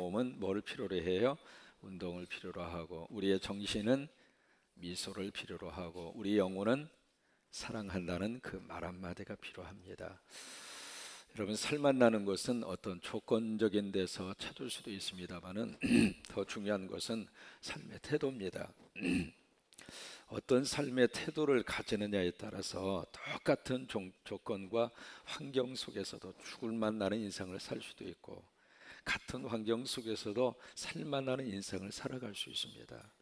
몸은 뭘 필요로 해요? 운동을 필요로 하고, 우리의 정신은 미소를 필요로 하고, 우리 영혼은 사랑한다는 그 말 한마디가 필요합니다. 여러분, 살 만나는 것은 어떤 조건적인 데서 찾을 수도 있습니다만은 더 중요한 것은 삶의 태도입니다. 어떤 삶의 태도를 가지느냐에 따라서 똑같은 조건과 환경 속에서도 죽을 만나는 인생을 살 수도 있고, 같은 환경 속에서도 살 만나는 인생을 살아갈 수 있습니다.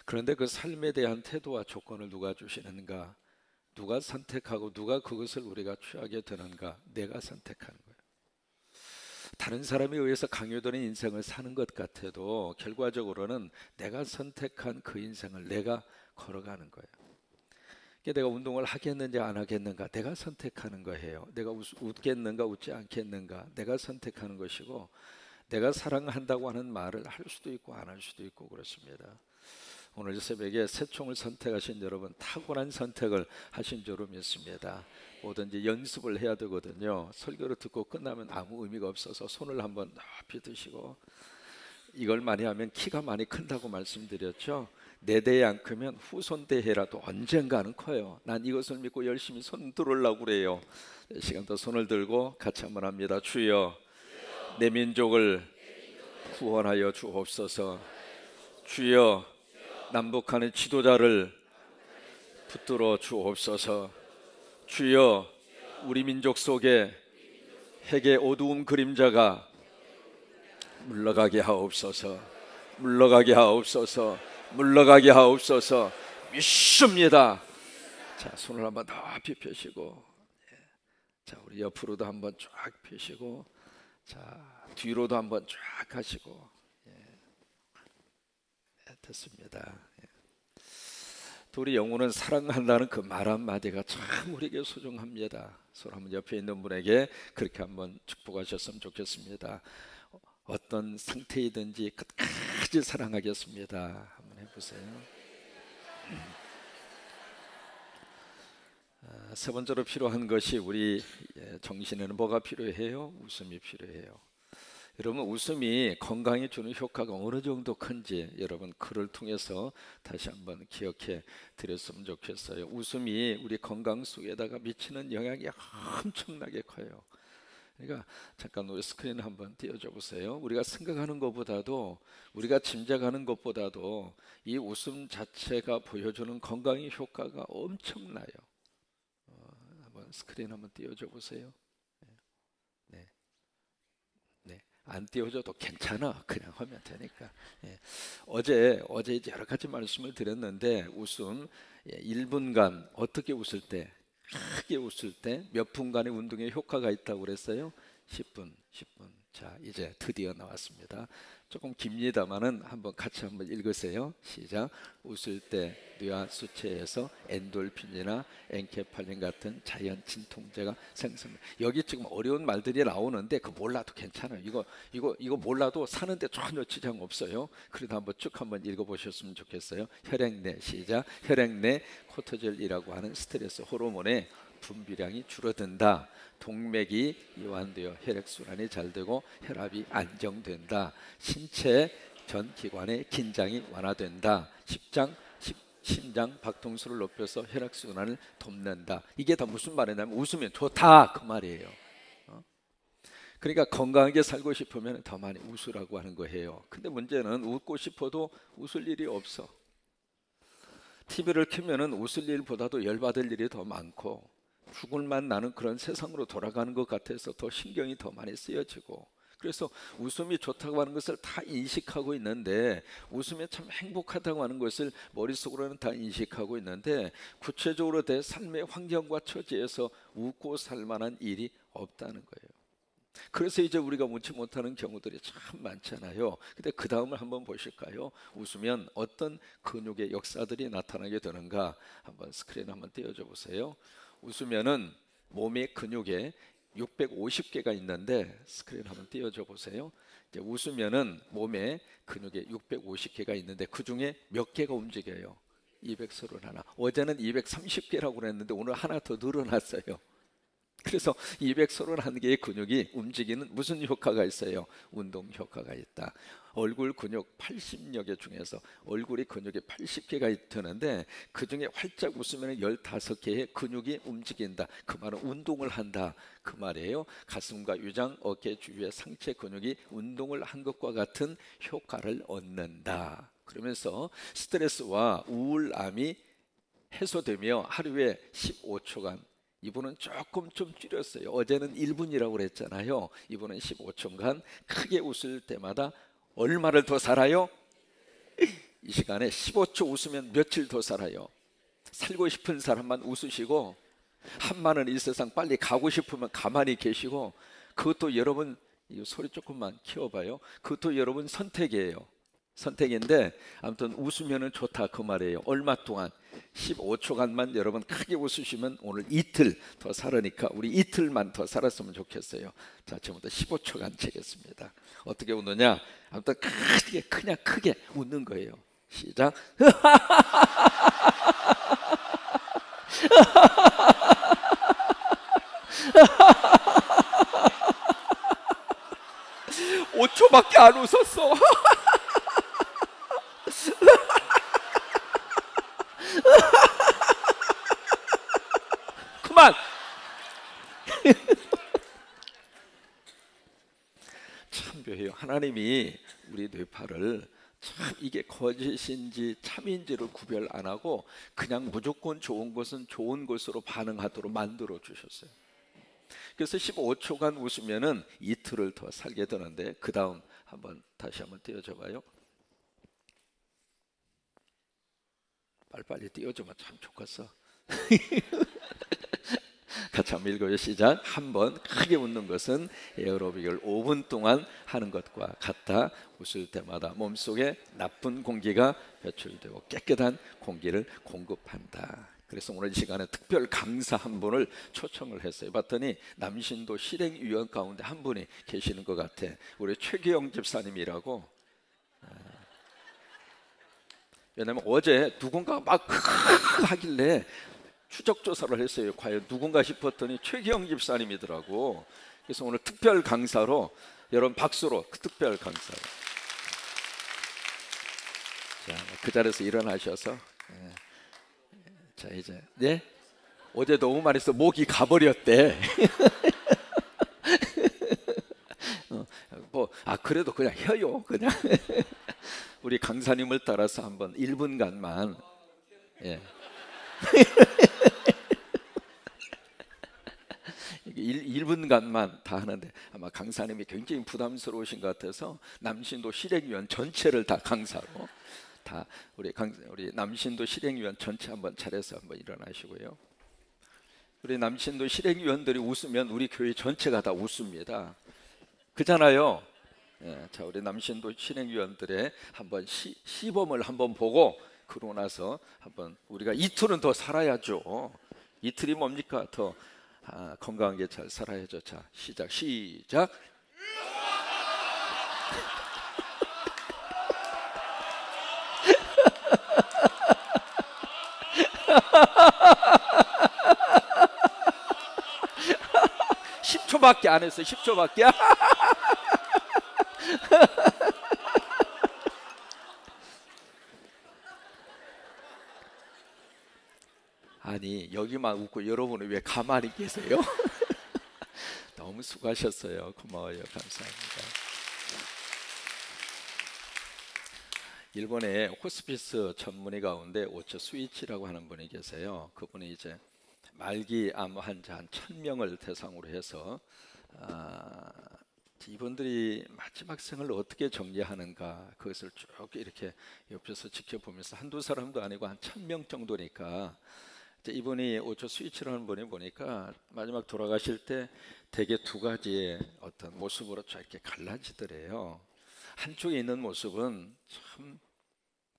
그런데 그 삶에 대한 태도와 조건을 누가 주시는가? 누가 선택하고 누가 그것을 우리가 취하게 되는가? 내가 선택하는 거예요. 다른 사람에 의해서 강요되는 인생을 사는 것 같아도 결과적으로는 내가 선택한 그 인생을 내가 걸어가는 거예요. 내가 운동을 하겠는지 안 하겠는가, 내가 선택하는 거예요. 내가 웃겠는가 웃지 않겠는가, 내가 선택하는 것이고, 내가 사랑한다고 하는 말을 할 수도 있고 안 할 수도 있고 그렇습니다. 오늘 새벽에 새총을 선택하신 여러분, 탁월한 선택을 하신 줄로 믿습니다. 뭐든지 연습을 해야 되거든요. 설교를 듣고 끝나면 아무 의미가 없어서 손을 한번 높이 드시고, 이걸 많이 하면 키가 많이 큰다고 말씀드렸죠. 내 대에 안 크면 후손 대회라도 언젠가는 커요. 난 이것을 믿고 열심히 손 들으려고 그래요. 시간도 손을 들고 같이 한번 합니다. 주여, 내 민족을 구원하여 주옵소서. 주여, 남북한의 지도자를 붙들어 주옵소서. 주여, 우리 민족 속에 핵의 어두운 그림자가 물러가게 하옵소서. 물러가게 하옵소서. 물러가게 하옵소서. 믿습니다. 자, 손을 한번 높이 펴시고, 자, 우리 옆으로도 한번 쫙 펴시고, 자, 뒤로도 한번 쫙 하시고, 됐습니다. 또 우리 영혼은 사랑한다는 그 말 한마디가 참 우리에게 소중합니다. 손 한번 옆에 있는 분에게 그렇게 한번 축복하셨으면 좋겠습니다. 어떤 상태이든지 끝까지 사랑하겠습니다. 한번 해보세요. 세 번째로 필요한 것이, 우리 정신에는 뭐가 필요해요? 웃음이 필요해요. 여러분, 웃음이 건강에 주는 효과가 어느 정도 큰지 여러분 글을 통해서 다시 한번 기억해 드렸으면 좋겠어요. 웃음이 우리 건강 속에다가 미치는 영향이 엄청나게 커요. 그러니까 잠깐 우리 스크린 한번 띄워줘 보세요. 우리가 생각하는 것보다도, 우리가 짐작하는 것보다도 이 웃음 자체가 보여주는 건강의 효과가 엄청나요. 한번 스크린 한번 띄워줘 보세요. 네. 안 띄워줘도 괜찮아. 그냥 하면 되니까. 어제 이제 여러 가지 말씀을 드렸는데, 웃음 1분간 어떻게 웃을 때, 크게 웃을 때 몇 분간의 운동에 효과가 있다고 그랬어요? 10분. 자, 이제 드디어 나왔습니다. 조금 깁니다만은 한번 같이 한번 읽으세요. 시작. 웃을 때 뇌와 수체에서 엔돌핀이나 엔케팔린 같은 자연 진통제가 생성됩니다. 여기 지금 어려운 말들이 나오는데 그 몰라도 괜찮아요. 이거 몰라도 사는데 전혀 지장 없어요. 그래도 한번 쭉 한번 읽어보셨으면 좋겠어요. 혈액내, 시작. 혈액내 코르티졸이라고 하는 스트레스 호르몬의 분비량이 줄어든다. 동맥이 이완되어 혈액순환이 잘 되고 혈압이 안정된다. 신체 전 기관의 긴장이 완화된다. 심장 박동수를 높여서 혈액순환을 돕는다. 이게 다 무슨 말이냐면 웃으면 좋다 그 말이에요. 그러니까 건강하게 살고 싶으면 더 많이 웃으라고 하는 거예요. 근데 문제는 웃고 싶어도 웃을 일이 없어. TV를 켜면은 웃을 일보다도 열받을 일이 더 많고, 죽을만 나는 그런 세상으로 돌아가는 것 같아서 더 신경이 더 많이 쓰여지고, 그래서 웃음이 좋다고 하는 것을 다 인식하고 있는데, 웃으면 참 행복하다고 하는 것을 머릿속으로는 다 인식하고 있는데, 구체적으로 내 삶의 환경과 처지에서 웃고 살 만한 일이 없다는 거예요. 그래서 이제 우리가 웃지 못하는 경우들이 참 많잖아요. 근데 그 다음을 한번 보실까요? 웃으면 어떤 근육의 역사들이 나타나게 되는가 한번 스크린 한번 띄워줘 보세요. 웃으면은 몸의 근육에 650개가 있는데, 스크린 한번 띄워줘 보세요. 이제 웃으면은 몸에 근육에 650개가 있는데 그 중에 몇 개가 움직여요? 231. 어제는 230개라고 그랬는데 오늘 하나 더 늘어났어요. 그래서 231개의 근육이 움직이는 무슨 효과가 있어요? 운동 효과가 있다. 얼굴 근육 80여 개 중에서 얼굴이 근육이 80개가 되는데 그 중에 활짝 웃으면 15개의 근육이 움직인다. 그 말은 운동을 한다 그 말이에요. 가슴과 위장, 어깨 주위의 상체 근육이 운동을 한 것과 같은 효과를 얻는다. 그러면서 스트레스와 우울함이 해소되며 하루에 15초간, 이분은 조금 좀 줄였어요. 어제는 1분이라고 그랬잖아요. 이분은 15초간 크게 웃을 때마다 얼마를 더 살아요? 이 시간에 15초 웃으면 며칠 더 살아요? 살고 싶은 사람만 웃으시고, 한만은 이 세상 빨리 가고 싶으면 가만히 계시고, 그것도 여러분, 이 소리 조금만 키워봐요. 그것도 여러분 선택이에요. 선택인데 아무튼 웃으면 좋다 그 말이에요. 얼마 동안? 15초간만 여러분 크게 웃으시면 오늘 이틀 더 살으니까 우리 이틀만 더 살았으면 좋겠어요. 자, 지금부터 15초간 재겠습니다. 어떻게 웃느냐? 아무튼 크게, 그냥 크게 웃는 거예요. 시작. 5초밖에 안 웃었어. 그만. 참 묘해요. 하나님이 우리 뇌파를 참 이게 거짓인지 참인지를 구별 안 하고 그냥 무조건 좋은 것은 좋은 것으로 반응하도록 만들어 주셨어요. 그래서 15초간 웃으면은 이틀을 더 살게 되는데, 그 다음 다시 한번 띄워줘 봐요. 빨리빨리 띄워주면 참 좋겠어. 같이 한번 읽어요. 시작. 한번 크게 웃는 것은 에어로빅을 5분 동안 하는 것과 같다. 웃을 때마다 몸속에 나쁜 공기가 배출되고 깨끗한 공기를 공급한다. 그래서 오늘 이 시간에 특별 강사 한 분을 초청을 했어요. 봤더니 남신도 실행위원 가운데 한 분이 계시는 것 같아. 우리 최기영 집사님이라고. 왜냐면 어제 누군가 막 하길래 추적 조사를 했어요. 과연 누군가 싶었더니 최기영 집사님이더라고. 그래서 오늘 특별 강사로, 여러분 박수로 그 특별 강사. 자, 그 자리에서 일어나셔서. 자, 이제 네? 어제 너무 말해서 목이 가버렸대. 그래도 그냥 혀요. 그냥 우리 강사님을 따라서 한번 1분간만. 예. 1분간만 다 하는데 아마 강사님이 굉장히 부담스러우신 것 같아서 남신도 실행위원 전체를 다 강사로, 다 우리 남신도 실행위원 전체 한번 차려서 한번 일어나시고요. 우리 남신도 실행위원들이 웃으면 우리 교회 전체가 다 웃습니다. 그잖아요. 예, 자, 우리 남신도 실행위원들의 한번 시범을 한번 보고, 그러고 나서 한번 우리가 이틀은 더 살아야죠. 이틀이 뭡니까? 더 건강하게 잘 살아야죠. 자, 시작. 10초밖에 안 했어요. 10초밖에. 아니, 여기만 웃고 여러분은 왜 가만히 계세요? 너무 수고하셨어요. 고마워요. 감사합니다. 일본에 호스피스 전문의 가운데 오처 수이치라고 하는 분이 계세요. 그분이 이제 말기암 환자 한 1000명을 대상으로 해서 이분들이 마지막 생을 어떻게 정리하는가, 그것을 쭉 이렇게 옆에서 지켜보면서 한두 사람도 아니고 한 1000명 정도니까, 이분이 오초 스위치라는 분이 보니까 마지막 돌아가실 때 대개 두 가지의 어떤 모습으로 쫙 이렇게 갈라지더래요. 한쪽에 있는 모습은 참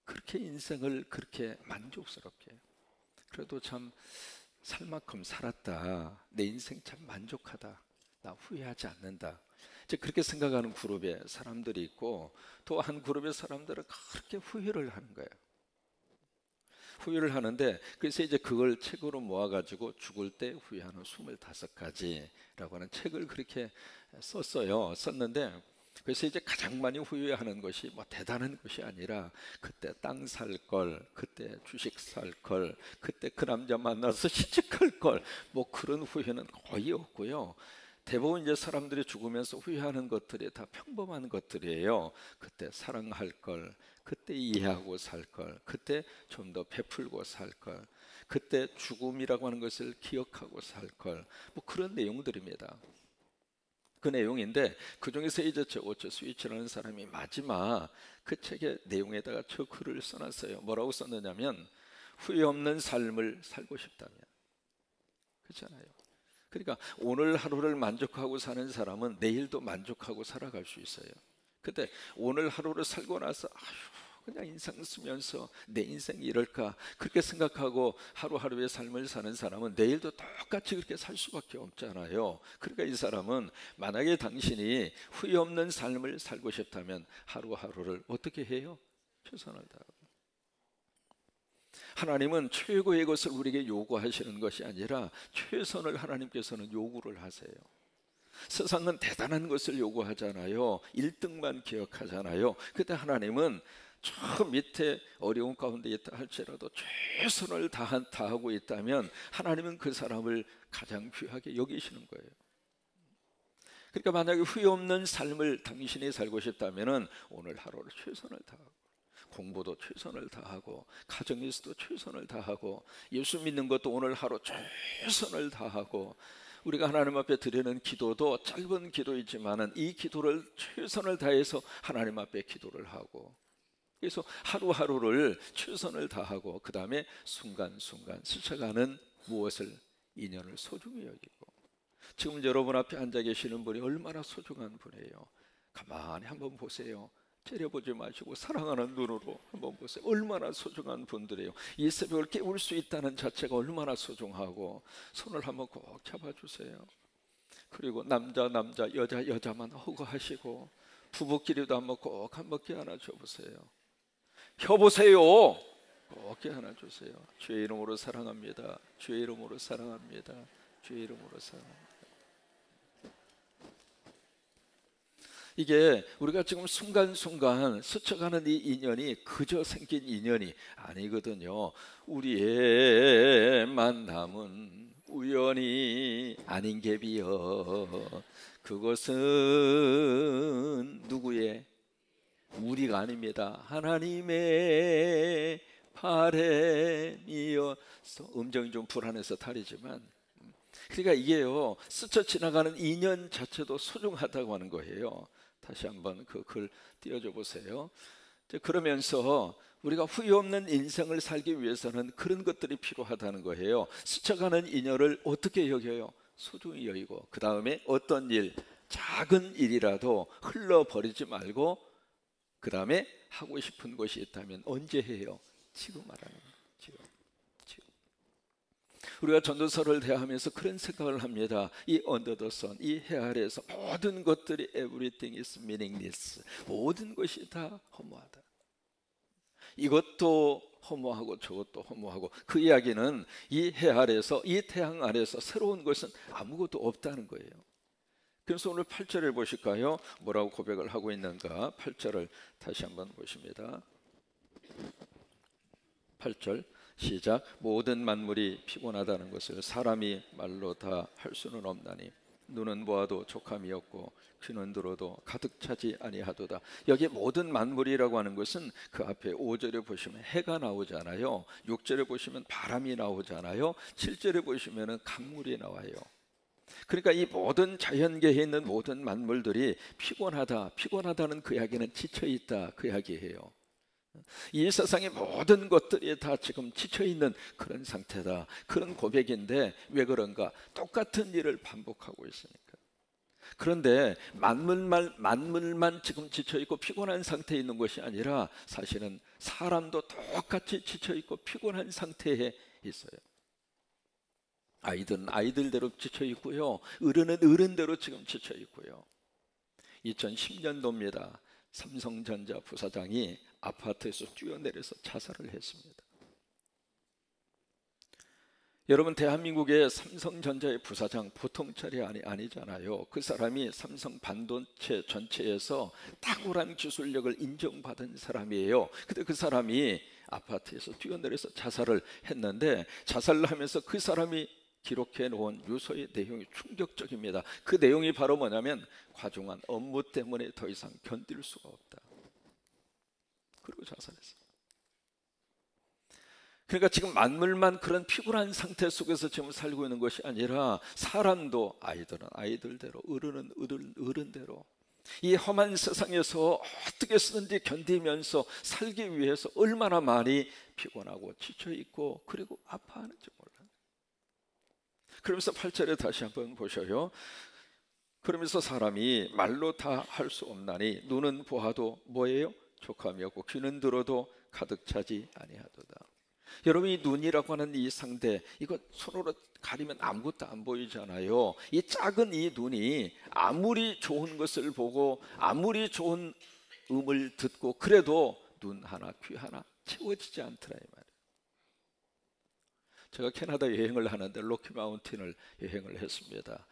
그렇게 인생을 그렇게 만족스럽게, 그래도 참 살 만큼 살았다, 내 인생 참 만족하다, 나 후회하지 않는다, 이제 그렇게 생각하는 그룹의 사람들이 있고, 또 한 그룹의 사람들은 그렇게 후회를 하는 거예요. 후회를 하는데, 그래서 이제 그걸 책으로 모아가지고 죽을 때 후회하는 25가지라고 하는 책을 그렇게 썼는데, 그래서 이제 가장 많이 후회하는 것이 뭐 대단한 것이 아니라 그때 땅 살 걸, 그때 주식 살 걸, 그때 그 남자 만나서 시집갈 걸, 뭐 그런 후회는 거의 없고요. 대부분 이제 사람들이 죽으면서 후회하는 것들이 다 평범한 것들이에요. 그때 사랑할 걸, 그때 이해하고 살 걸, 그때 좀 더 베풀고 살 걸, 그때 죽음이라고 하는 것을 기억하고 살 걸, 뭐 그런 내용들입니다. 그 내용인데, 그 중에서 이제 저 오처 스위츠라는 사람이 마지막 그 책의 내용에다가 저 글을 써놨어요. 뭐라고 썼느냐면, 후회 없는 삶을 살고 싶다면, 그렇잖아요. 그러니까 오늘 하루를 만족하고 사는 사람은 내일도 만족하고 살아갈 수 있어요. 근데 오늘 하루를 살고 나서 그냥 인생 쓰면서 내 인생이 이럴까 그렇게 생각하고 하루하루의 삶을 사는 사람은 내일도 똑같이 그렇게 살 수밖에 없잖아요. 그러니까 이 사람은, 만약에 당신이 후회 없는 삶을 살고 싶다면 하루하루를 어떻게 해요? 최선을 다하고. 하나님은 최고의 것을 우리에게 요구하시는 것이 아니라 최선을 하나님께서는 요구를 하세요. 세상은 대단한 것을 요구하잖아요. 1등만 기억하잖아요. 그때 하나님은 저 밑에 어려운 가운데 있다 할지라도 최선을 다하고 있다면 하나님은 그 사람을 가장 귀하게 여기시는 거예요. 그러니까 만약에 후회 없는 삶을 당신이 살고 싶다면 오늘 하루를 최선을 다하고, 공부도 최선을 다하고, 가정에서도 최선을 다하고, 예수 믿는 것도 오늘 하루 최선을 다하고, 우리가 하나님 앞에 드리는 기도도 짧은 기도이지만은 이 기도를 최선을 다해서 하나님 앞에 기도를 하고, 그래서 하루하루를 최선을 다하고, 그 다음에 순간순간 스쳐가는 무엇을, 인연을 소중히 여기고. 지금 여러분 앞에 앉아 계시는 분이 얼마나 소중한 분이에요. 가만히 한번 보세요. 째려보지 마시고 사랑하는 눈으로 한번 보세요. 얼마나 소중한 분들이에요. 이 새벽을 깨울 수 있다는 자체가 얼마나 소중하고. 손을 한번 꼭 잡아주세요. 그리고 남자 여자만 허구하시고, 부부끼리도 한번 꼭 한번 껴안아줘 보세요. 펴보세요. 꼭 껴안아주세요. 주의 이름으로 사랑합니다. 주의 이름으로 사랑합니다. 주의 이름으로 사랑합니다. 이게 우리가 지금 순간순간 스쳐가는 이 인연이 그저 생긴 인연이 아니거든요. 우리의 만남은 우연이 아닌 게 비어 그것은 누구의? 우리가 아닙니다. 하나님의 바램이어서. 음정이 좀 불안해서 다르지만, 그러니까 이게요, 스쳐 지나가는 인연 자체도 소중하다고 하는 거예요. 다시 한번 그 글 띄워줘 보세요. 그러면서 우리가 후회 없는 인생을 살기 위해서는 그런 것들이 필요하다는 거예요. 스쳐가는 인연을 어떻게 여겨요? 소중히 여기고, 그 다음에 어떤 일, 작은 일이라도 흘러버리지 말고, 그 다음에 하고 싶은 것이 있다면 언제 해요? 지금 하라는 거예요. 지금. 우리가 전도서를 대하면서 그런 생각을 합니다. 이 under the sun, 이 해 아래에서 모든 것들이 everything is meaningless, 모든 것이 다 허무하다. 이것도 허무하고 저것도 허무하고, 그 이야기는 이 해 아래에서, 이 태양 아래에서 새로운 것은 아무것도 없다는 거예요. 그래서 오늘 8절을 보실까요? 뭐라고 고백을 하고 있는가? 8절을 다시 한번 보십니다. 8절 시작. 모든 만물이 피곤하다는 것을 사람이 말로 다 할 수는 없나니 눈은 보아도 족함이 없고 귀는 들어도 가득 차지 아니하도다. 여기 모든 만물이라고 하는 것은 그 앞에 5절에 보시면 해가 나오잖아요. 6절에 보시면 바람이 나오잖아요. 7절에 보시면 강물이 나와요. 그러니까 이 모든 자연계에 있는 모든 만물들이 피곤하다는 그 이야기는 지쳐있다 그 이야기예요. 이 세상의 모든 것들이 다 지금 지쳐있는 그런 상태다, 그런 고백인데, 왜 그런가? 똑같은 일을 반복하고 있으니까. 그런데 만물만 지금 지쳐있고 피곤한 상태에 있는 것이 아니라 사실은 사람도 똑같이 지쳐있고 피곤한 상태에 있어요. 아이들은 아이들대로 지쳐있고요, 어른은 어른대로 지금 지쳐있고요. 2010년도입니다. 삼성전자 부사장이 아파트에서 뛰어내려서 자살을 했습니다. 여러분, 대한민국의 삼성전자의 부사장 보통 차이 아니잖아요. 그 사람이 삼성 반도체 전체에서 탁월한 기술력을 인정받은 사람이에요. 근데 그 사람이 아파트에서 뛰어내려서 자살을 했는데, 자살을 하면서 그 사람이 기록해 놓은 유서의 내용이 충격적입니다. 그 내용이 바로 뭐냐면, 과중한 업무 때문에 더 이상 견딜 수가 없다. 그리고 자살했어요. 그러니까 지금 만물만 그런 피곤한 상태 속에서 지금 살고 있는 것이 아니라, 사람도 아이들은 아이들대로, 어른은 어른대로 이 험한 세상에서 어떻게 쓰든지 견디면서 살기 위해서 얼마나 많이 피곤하고 지쳐있고 그리고 아파하는지 몰라요. 그러면서 8절에 다시 한번 보셔요. 그러면서 사람이 말로 다 할 수 없나니 눈은 보아도 뭐예요? 족함이 없고 귀는 들어도 가득 차지 아니하도다. 여러분이 눈이라고 하는 이 상대, 이거 손으로 가리면 아무것도 안 보이잖아요. 이 작은 이 눈이 아무리 좋은 것을 보고 아무리 좋은 음을 듣고 그래도 눈 하나 귀 하나 채워지지 않더라 이 말이에요. 제가 캐나다 여행을 하는데 로키 마운틴을 여행을 했습니다.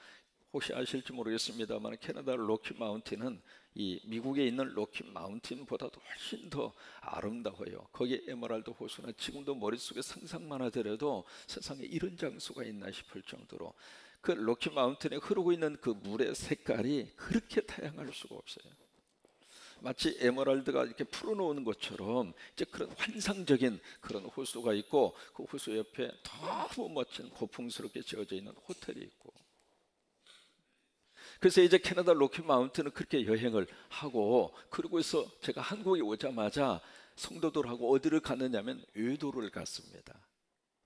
혹시 아실지 모르겠습니다만 캐나다 로키 마운틴은 이 미국에 있는 로키 마운틴보다도 훨씬 더 아름다워요. 거기에 에메랄드 호수는 지금도 머릿속에 상상만 하더라도 세상에 이런 장소가 있나 싶을 정도로 그 로키 마운틴에 흐르고 있는 그 물의 색깔이 그렇게 다양할 수가 없어요. 마치 에메랄드가 이렇게 풀어놓은 것처럼 이제 그런 환상적인 그런 호수가 있고, 그 호수 옆에 너무 멋진 고풍스럽게 지어져 있는 호텔이 있고, 그래서 이제 캐나다 로키 마운틴은 그렇게 여행을 하고, 그러고서 제가 한국에 오자마자 성도들하고 어디를 갔느냐면 외도를 갔습니다.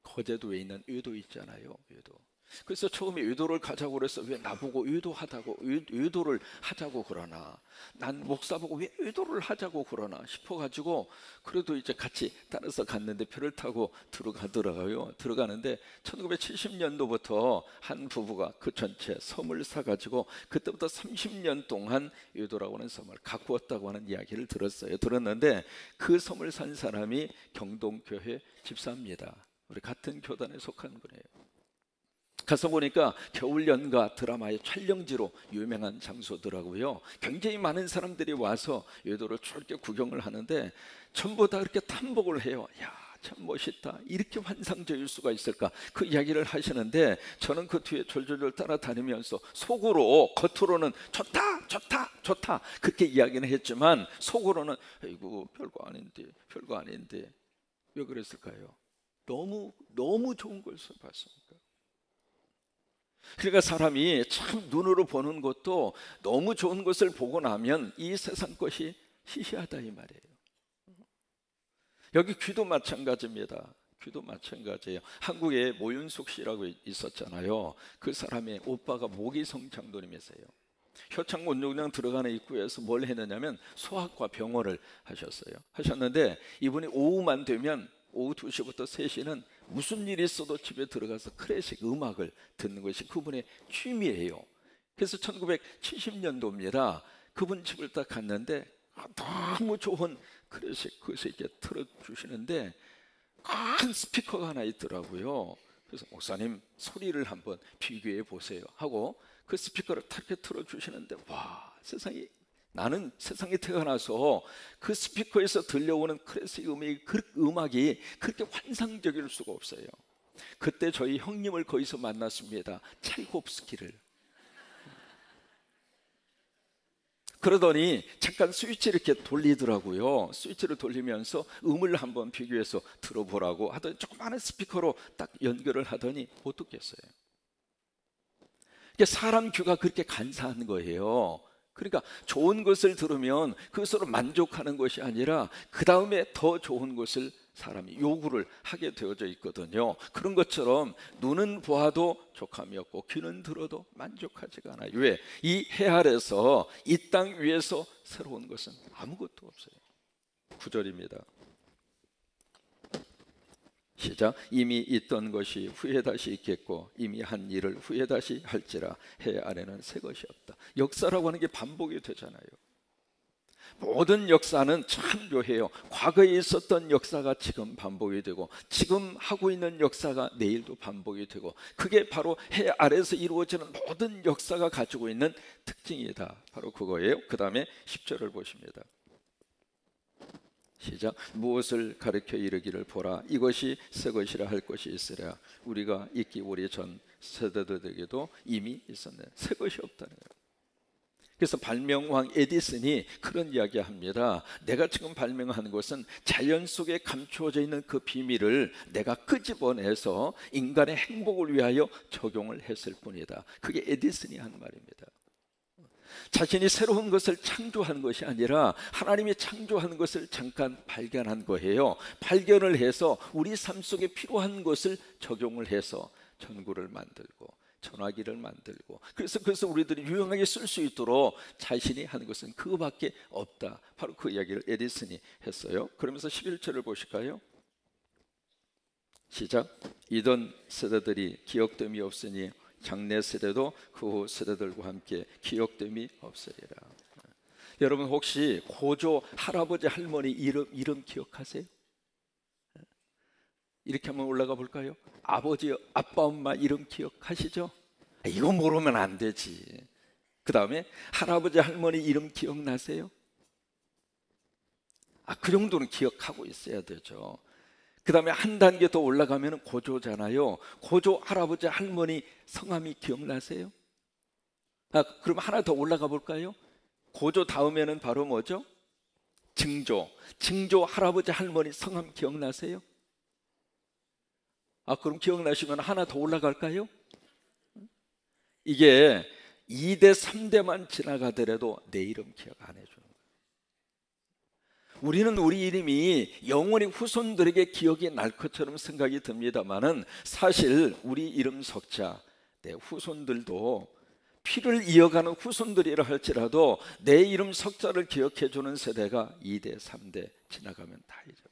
거제도에 있는 외도 있잖아요, 외도. 그래서 처음에 외도를 가자고 그래서 왜 나보고 외도하다고 외도를 하자고 그러나, 난 목사 보고 왜 외도를 하자고 그러나 싶어가지고 그래도 이제 같이 따라서 갔는데 표를 타고 들어가더라고요. 들어가는데 1970년도부터 한 부부가 그 전체 섬을 사가지고 그때부터 30년 동안 외도라고 하는 섬을 가꾸었다고 하는 이야기를 들었는데, 그 섬을 산 사람이 경동교회 집사입니다. 우리 같은 교단에 속한 분이에요. 가서 보니까 겨울 연가 드라마의 촬영지로 유명한 장소더라고요. 굉장히 많은 사람들이 와서 외도를 이렇게 구경을 하는데 전부 다 그렇게 탐복을 해요. 야, 참 멋있다. 이렇게 환상적일 수가 있을까? 그 이야기를 하시는데 저는 그 뒤에 졸졸졸 따라다니면서 속으로, 겉으로는 좋다 좋다 좋다 그렇게 이야기는 했지만 속으로는 이거 별거 아닌데 왜 그랬을까요? 너무 좋은 걸 봤으니까. 그러니까 사람이 참 눈으로 보는 것도 너무 좋은 것을 보고 나면 이 세상 것이 희희하다 이 말이에요. 여기 귀도 마찬가지입니다. 귀도 마찬가지예요. 한국에 모윤숙 씨라고 있었잖아요. 그 사람의 오빠가 모기성 장로님이세요. 효창원용장 들어가는 입구에서 뭘 했느냐면 소아과 병원을 하셨는데, 이분이 오후만 되면 오후 2시부터 3시는 무슨 일이 있어도 집에 들어가서 클래식 음악을 듣는 것이 그분의 취미예요. 그래서 1970년도입니다. 그분 집을 딱 갔는데 너무 좋은 클래식 그것을 이렇게 틀어주시는데 큰 스피커가 하나 있더라고요. 그래서 목사님 소리를 한번 비교해 보세요 하고 그 스피커를 탁 이렇게 틀어주시는데, 와, 나는 세상에 태어나서 그 스피커에서 들려오는 클래식 음악이 그렇게 환상적일 수가 없어요. 그때 저희 형님을 거기서 만났습니다. 차이콥스키를. 그러더니 잠깐 스위치를 이렇게 돌리더라고요. 스위치를 돌리면서 음을 한번 비교해서 들어보라고 하더니 조그마한 스피커로 딱 연결을 하더니 못 듣겠어요. 사람 귀가 그렇게 간사한 거예요. 그러니까 좋은 것을 들으면 그것으로 만족하는 것이 아니라 그 다음에 더 좋은 것을 사람이 요구를 하게 되어져 있거든요. 그런 것처럼 눈은 보아도 족함이 없고 귀는 들어도 만족하지가 않아요. 왜? 이 해 아래서 이 땅 위에서 새로운 것은 아무것도 없어요. 9절입니다. 시작. 이미 있던 것이 후에 다시 있겠고 이미 한 일을 후에 다시 할지라 해 아래는 새 것이 없다. 역사라고 하는 게 반복이 되잖아요. 모든 역사는 참 묘해요. 과거에 있었던 역사가 지금 반복이 되고, 지금 하고 있는 역사가 내일도 반복이 되고, 그게 바로 해 아래에서 이루어지는 모든 역사가 가지고 있는 특징이다. 바로 그거예요. 그 다음에 10절을 보십니다. 시작. 무엇을 가르쳐 이르기를 보라, 이것이 새 것이라 할 것이 있으랴. 우리가 있기 오래 전 세대들에게도 이미 있었네. 새 것이 없다는 거예요. 그래서 발명왕 에디슨이 그런 이야기합니다. 내가 지금 발명하는 것은 자연 속에 감추어져 있는 그 비밀을 내가 끄집어내서 인간의 행복을 위하여 적용을 했을 뿐이다. 그게 에디슨이 한 말입니다. 자신이 새로운 것을 창조하는 것이 아니라 하나님이 창조하는 것을 잠깐 발견한 거예요. 발견을 해서 우리 삶 속에 필요한 것을 적용을 해서 전구를 만들고 전화기를 만들고, 그래서 우리들이 유용하게 쓸 수 있도록 자신이 하는 것은 그거밖에 없다. 바로 그 이야기를 에디슨이 했어요. 그러면서 11절을 보실까요? 시작. 이전 세대들이 기억됨이 없으니 장래 세대도 그 후 세대들과 함께 기억됨이 없으리라. 여러분 혹시 고조 할아버지 할머니 이름 기억하세요? 이렇게 한번 올라가 볼까요? 아버지 아빠 엄마 이름 기억하시죠? 이거 모르면 안 되지. 그 다음에 할아버지 할머니 이름 기억나세요? 그 정도는 기억하고 있어야 되죠. 그 다음에 한 단계 더 올라가면 고조잖아요. 고조 할아버지 할머니 성함이 기억나세요? 그럼 하나 더 올라가 볼까요? 고조 다음에는 바로 뭐죠? 증조 할아버지 할머니 성함 기억나세요? 그럼 기억나시면 하나 더 올라갈까요? 이게 2대 3대만 지나가더라도 내 이름 기억 안 해주는 거예요. 우리는 우리 이름이 영원히 후손들에게 기억이 날 것처럼 생각이 듭니다만은 사실 우리 이름 석자, 내 후손들도 피를 이어가는 후손들이라 할지라도 내 이름 석자를 기억해주는 세대가 2대 3대 지나가면 다 잊어요.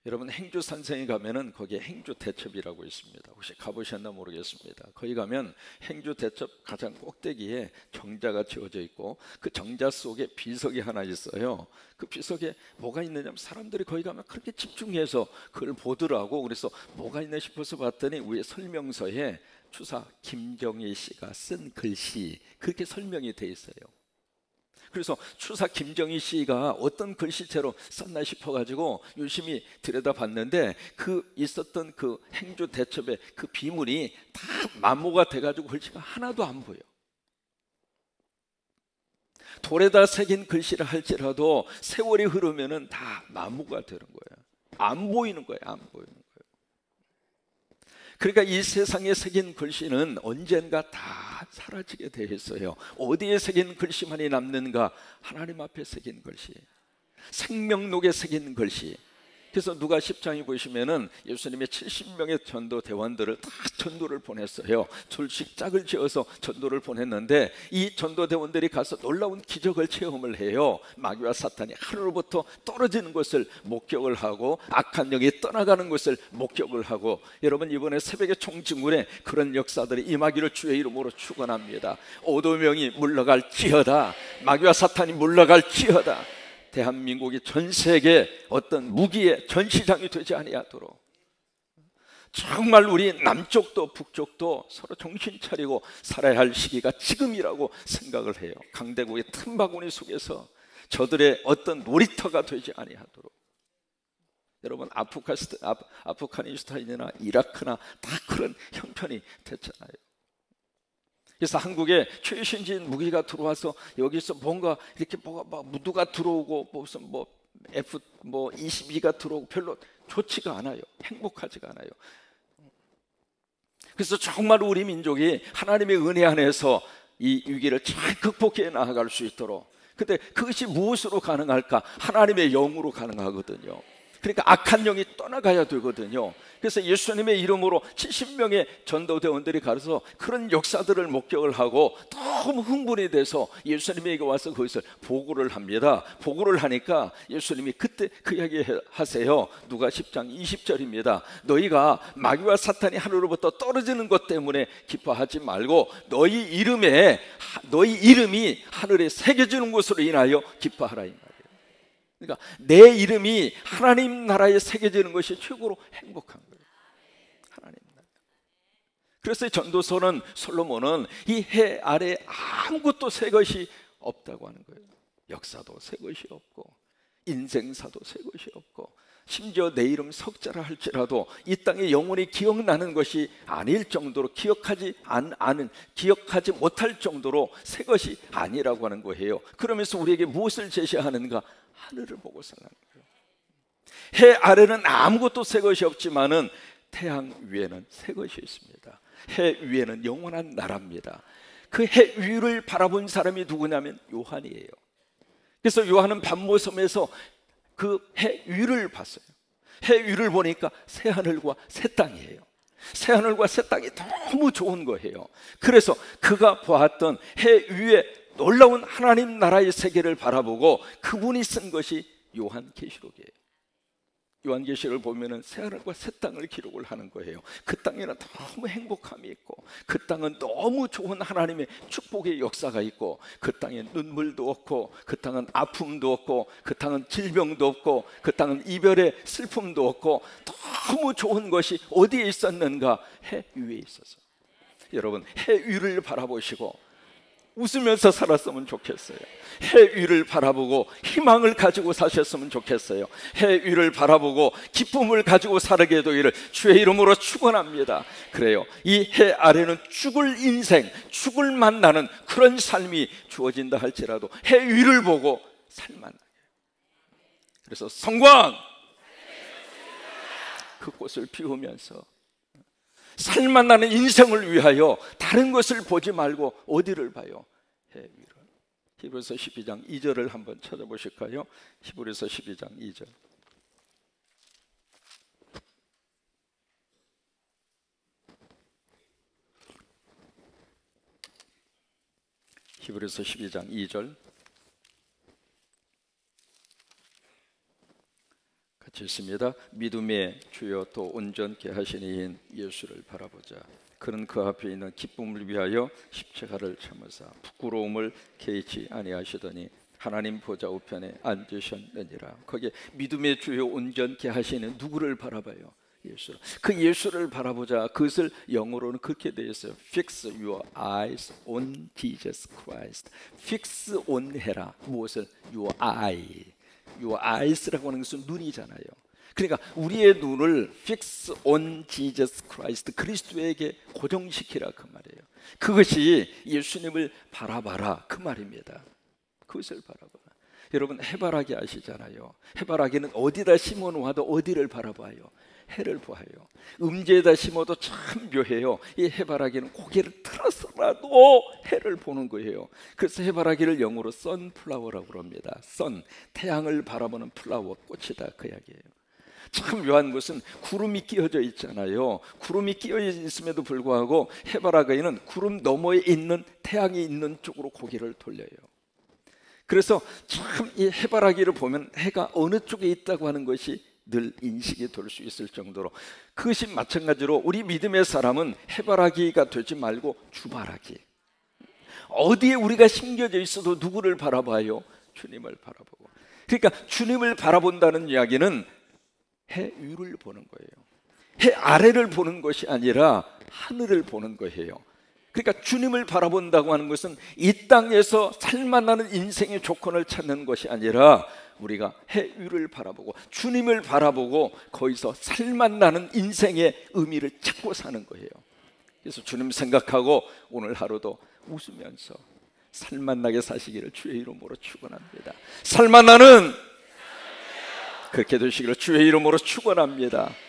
여러분 행주산성에 가면은 거기에 행주대첩이라고 있습니다. 혹시 가보셨나 모르겠습니다. 거기 가면 행주대첩 가장 꼭대기에 정자가 지어져 있고 그 정자 속에 비석이 하나 있어요. 그 비석에 뭐가 있느냐면 사람들이 거기 가면 그렇게 집중해서 그걸 보더라고. 그래서 뭐가 있나 싶어서 봤더니 위에 설명서에 추사 김정희 씨가 쓴 글씨, 그렇게 설명이 돼 있어요. 그래서 추사 김정희 씨가 어떤 글씨체로 썼나 싶어가지고 유심히 들여다봤는데 그 있었던 그 행주대첩의 그 비물이 다 마모가 돼가지고 글씨가 하나도 안 보여. 돌에다 새긴 글씨라 할지라도 세월이 흐르면은 다 마모가 되는 거예요. 안 보이는 거예요. 안 보이는 거예요. 그러니까 이 세상에 새긴 글씨는 언젠가 다 사라지게 되어 있어요. 어디에 새긴 글씨만이 남는가? 하나님 앞에 새긴 글씨, 생명록에 새긴 글씨. 그래서 누가 10장에 보시면은 예수님의 70명의 전도 대원들을 다 전도를 보냈어요. 둘씩 짝을 지어서 전도를 보냈는데 이 전도 대원들이 가서 놀라운 기적을 체험을 해요. 마귀와 사탄이 하늘로부터 떨어지는 것을 목격을 하고 악한 영이 떠나가는 것을 목격을 하고, 여러분 이번에 새벽의 총증군에 그런 역사들이 임하기를 주의 이름으로 축원합니다. 오도명이 물러갈지어다, 마귀와 사탄이 물러갈지어다. 대한민국이 전 세계 어떤 무기의 전시장이 되지 아니하도록 정말 우리 남쪽도 북쪽도 서로 정신 차리고 살아야 할 시기가 지금이라고 생각을 해요. 강대국의 틈바구니 속에서 저들의 어떤 놀이터가 되지 아니하도록. 여러분 아프가니스탄이나 이라크나 다 그런 형편이 됐잖아요. 그래서 한국에 최신진 무기가 들어와서 여기서 뭔가 이렇게 뭐가 누가 들어오고 무슨 F-22가 들어오고 별로 좋지가 않아요. 행복하지가 않아요. 그래서 정말 우리 민족이 하나님의 은혜 안에서 이 위기를 잘 극복해 나아갈 수 있도록. 근데 그것이 무엇으로 가능할까? 하나님의 영으로 가능하거든요. 그러니까 악한 영이 떠나가야 되거든요. 그래서 예수님의 이름으로 70명의 전도대원들이 가서 그런 역사들을 목격을 하고 너무 흥분이 돼서 예수님에게 와서 그것을 보고를 합니다. 보고를 하니까 예수님이 그때 그 이야기 하세요. 누가 10장 20절입니다. 너희가 마귀와 사탄이 하늘로부터 떨어지는 것 때문에 기뻐하지 말고 너희 이름이 하늘에 새겨지는 것으로 인하여 기뻐하라 이 말이에요. 그러니까 내 이름이 하나님 나라에 새겨지는 것이 최고로 행복한 거예요. 하나님 나라. 그래서 전도서는 솔로몬은 이 해 아래 아무것도 새 것이 없다고 하는 거예요. 역사도 새 것이 없고 인생사도 새 것이 없고 심지어 내 이름 석자라 할지라도 이 땅에 영원히 기억나는 것이 아닐 정도로 기억하지 못할 정도로 새 것이 아니라고 하는 거예요. 그러면서 우리에게 무엇을 제시하는가? 하늘을 보고 살라는 거예요. 해 아래는 아무것도 새 것이 없지만은 태양 위에는 새 것이 있습니다. 해 위에는 영원한 나라입니다. 그 해 위를 바라본 사람이 누구냐면 요한이에요. 그래서 요한은 밤모섬에서 그 해 위를 봤어요. 해 위를 보니까 새 하늘과 새 땅이에요. 새 하늘과 새 땅이 너무 좋은 거예요. 그래서 그가 보았던 해 위에 놀라운 하나님 나라의 세계를 바라보고 그분이 쓴 것이 요한계시록이에요. 요한계시록을 보면은 새 하늘과 새 땅을 기록을 하는 거예요. 그 땅에는 너무 행복함이 있고 그 땅은 너무 좋은 하나님의 축복의 역사가 있고 그 땅에 눈물도 없고 그 땅은 아픔도 없고 그 땅은 질병도 없고 그 땅은 이별의 슬픔도 없고 너무 좋은 것이 어디에 있었는가? 해 위에 있어서. 여러분 해 위를 바라보시고 웃으면서 살았으면 좋겠어요. 해 위를 바라보고 희망을 가지고 사셨으면 좋겠어요. 해 위를 바라보고 기쁨을 가지고 살게 되기를 주의 이름으로 축원합니다. 그래요. 이 해 아래는 죽을 인생, 죽을 만나는 그런 삶이 주어진다 할지라도 해 위를 보고 살만하게. 그래서 성광 그 꽃을 피우면서 살만나는 인생을 위하여 다른 것을 보지 말고 어디를 봐요? 해 위를. 히브리서 12장 2절을 한번 찾아보실까요? 히브리서 12장 2절. 히브리서 12장 2절 같이 읽습니다. 믿음의 주여 또 온전케 하시는 이인 예수를 바라보자. 그는 그 앞에 있는 기쁨을 위하여 십자가를 참으사 부끄러움을 개의치 아니하시더니 하나님 보좌 우편에 앉으셨느니라. 거기에 믿음의 주여 온전케 하시는 누구를 바라봐요? 예수를. 그 예수를 바라보자. 그것을 영어로는 그렇게 되어 있어요. Fix your eyes on Jesus Christ. Fix on 해라. 무엇을? Your eye. Your eyes라고 하는 것은 눈이잖아요. 그러니까 우리의 눈을 fix on Jesus Christ, 그리스도에게 고정시키라 그 말이에요. 그것이 예수님을 바라봐라 그 말입니다. 그것을 바라봐라. 여러분 해바라기 아시잖아요. 해바라기는 어디다 심어놓아도 어디를 바라봐요? 해를 보아요. 음지에다 심어도 참 묘해요. 이 해바라기는 고개를 틀어서라도 해를 보는 거예요. 그래서 해바라기를 영어로 선플라워라고 합니다. 선, 태양을 바라보는 플라워, 꽃이다 그 이야기예요. 참 묘한 것은 구름이 끼어져 있잖아요. 구름이 끼어 있음에도 불구하고 해바라기는 구름 너머에 있는 태양이 있는 쪽으로 고개를 돌려요. 그래서 참 이 해바라기를 보면 해가 어느 쪽에 있다고 하는 것이 늘 인식이 될 수 있을 정도로, 그것이 마찬가지로 우리 믿음의 사람은 해바라기가 되지 말고 주바라기. 어디에 우리가 심겨져 있어도 누구를 바라봐요? 주님을 바라보고. 그러니까 주님을 바라본다는 이야기는 해 위를 보는 거예요. 해 아래를 보는 것이 아니라 하늘을 보는 거예요. 그러니까 주님을 바라본다고 하는 것은 이 땅에서 살만나는 인생의 조건을 찾는 것이 아니라 우리가 해 위를 바라보고 주님을 바라보고 거기서 살만나는 인생의 의미를 찾고 사는 거예요. 그래서 주님 생각하고 오늘 하루도 웃으면서 살만나게 사시기를 주의 이름으로 축원합니다. 살만나는 그렇게 되시기를 주의 이름으로 축원합니다.